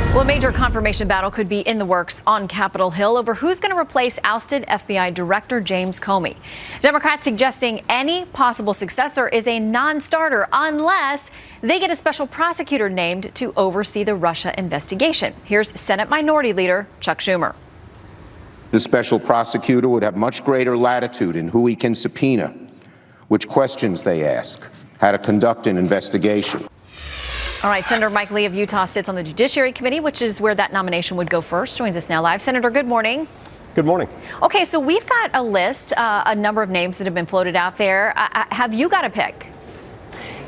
Well, a major confirmation battle could be in the works on Capitol Hill over who's going to replace ousted FBI Director James Comey. Democrats suggesting any possible successor is a non-starter unless they get a special prosecutor named to oversee the Russia investigation. Here's Senate Minority Leader Chuck Schumer. The special prosecutor would have much greater latitude in who he can subpoena, which questions they ask, how to conduct an investigation. All right, Senator Mike Lee of Utah sits on the Judiciary Committee, which is where that nomination would go first. Joins us now live. Senator, good morning. Good morning. Okay, so we've got a list, a number of names that have been floated out there. Have you got a pick?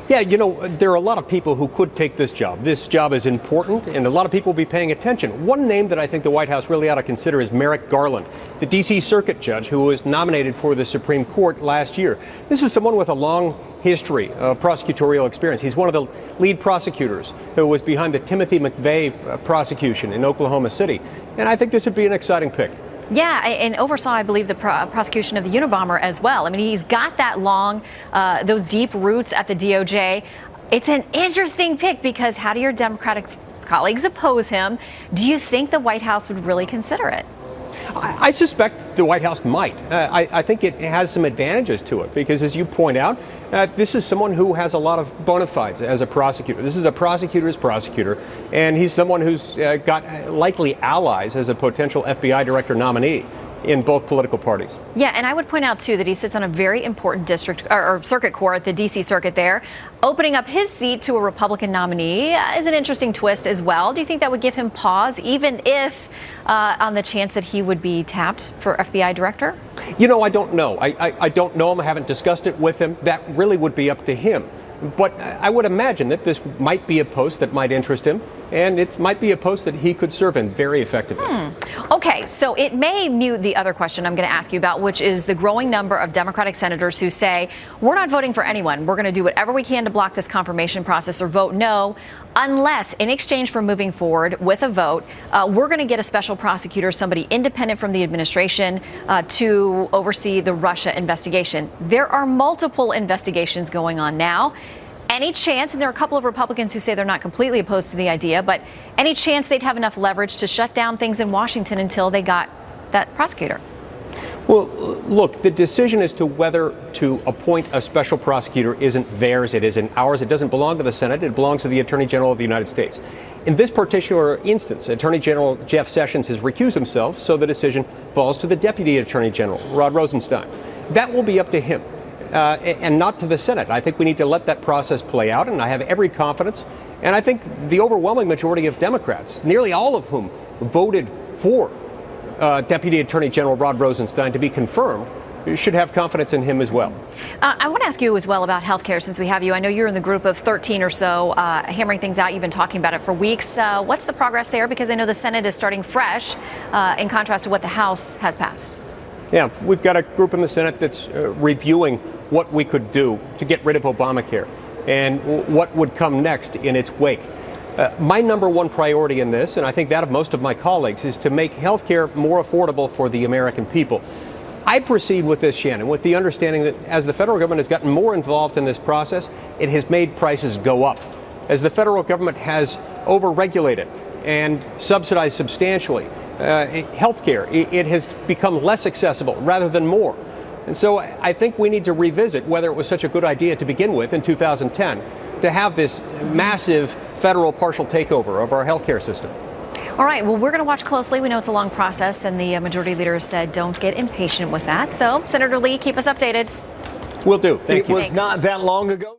Yeah, you know, there are a lot of people who could take this job. This job is important, and a lot of people will be paying attention. One name that I think the White House really ought to consider is Merrick Garland, the D.C. Circuit judge who was nominated for the Supreme Court last year. This is someone with a long history of prosecutorial experience. He's one of the lead prosecutors who was behind the Timothy McVeigh prosecution in Oklahoma City. And I think this would be an exciting pick. Yeah, and oversaw, I believe, the prosecution of the Unabomber as well. I mean, he's got that long, those deep roots at the DOJ. It's an interesting pick because how do your Democratic colleagues oppose him? Do you think the White House would really consider it? I suspect the White House might. I think it has some advantages to it because, as you point out, this is someone who has a lot of bona fides as a prosecutor. This is a prosecutor's prosecutor, and he's someone who's got likely allies as a potential FBI director nominee in both political parties. Yeah, and I would point out, too, that he sits on a very important district or circuit court, the D.C. Circuit there. Opening up his seat to a Republican nominee is an interesting twist as well. Do you think that would give him pause, even if on the chance that he would be tapped for FBI director? You know, I don't know. I don't know him. I haven't discussed it with him. That really would be up to him. But I would imagine that this might be a post that might interest him, and it might be a post that he could serve in very effectively. Okay, so it may mute the other question I'm going to ask you about, which is the growing number of Democratic senators who say, we're not voting for anyone. We're going to do whatever we can to block this confirmation process or vote no, unless in exchange for moving forward with a vote, we're going to get a special prosecutor, somebody independent from the administration, to oversee the Russia investigation. There are multiple investigations going on now. Any chance, and there are a couple of Republicans who say they're not completely opposed to the idea, but any chance they'd have enough leverage to shut down things in Washington until they got that prosecutor? Well, look, the decision as to whether to appoint a special prosecutor isn't theirs, it isn't ours. It doesn't belong to the Senate. It belongs to the Attorney General of the United States. In this particular instance, Attorney General Jeff Sessions has recused himself, so the decision falls to the Deputy Attorney General, Rod Rosenstein. That will be up to him. And not to the Senate. I think we need to let that process play out, and I have every confidence. And I think the overwhelming majority of Democrats, nearly all of whom voted for Deputy Attorney General Rod Rosenstein to be confirmed, should have confidence in him as well. I want to ask you as well about health care since we have you. I know you're in the group of 13 or so hammering things out. You've been talking about it for weeks. What's the progress there? Because I know the Senate is starting fresh in contrast to what the House has passed. Yeah, we've got a group in the Senate that's reviewing what we could do to get rid of Obamacare and what would come next in its wake. My number one priority in this, and I think that of most of my colleagues, is to make health care more affordable for the American people. I proceed with this, Shannon, with the understanding that as the federal government has gotten more involved in this process, it has made prices go up. As the federal government has overregulated and subsidized substantially health care, it has become less accessible rather than more. And so I think we need to revisit whether it was such a good idea to begin with in 2010 to have this massive federal partial takeover of our healthcare system. All right, well, we're going to watch closely. We know it's a long process, and the majority leader has said don't get impatient with that. So, Senator Lee, keep us updated. Will do. Thank you. It was not that long ago.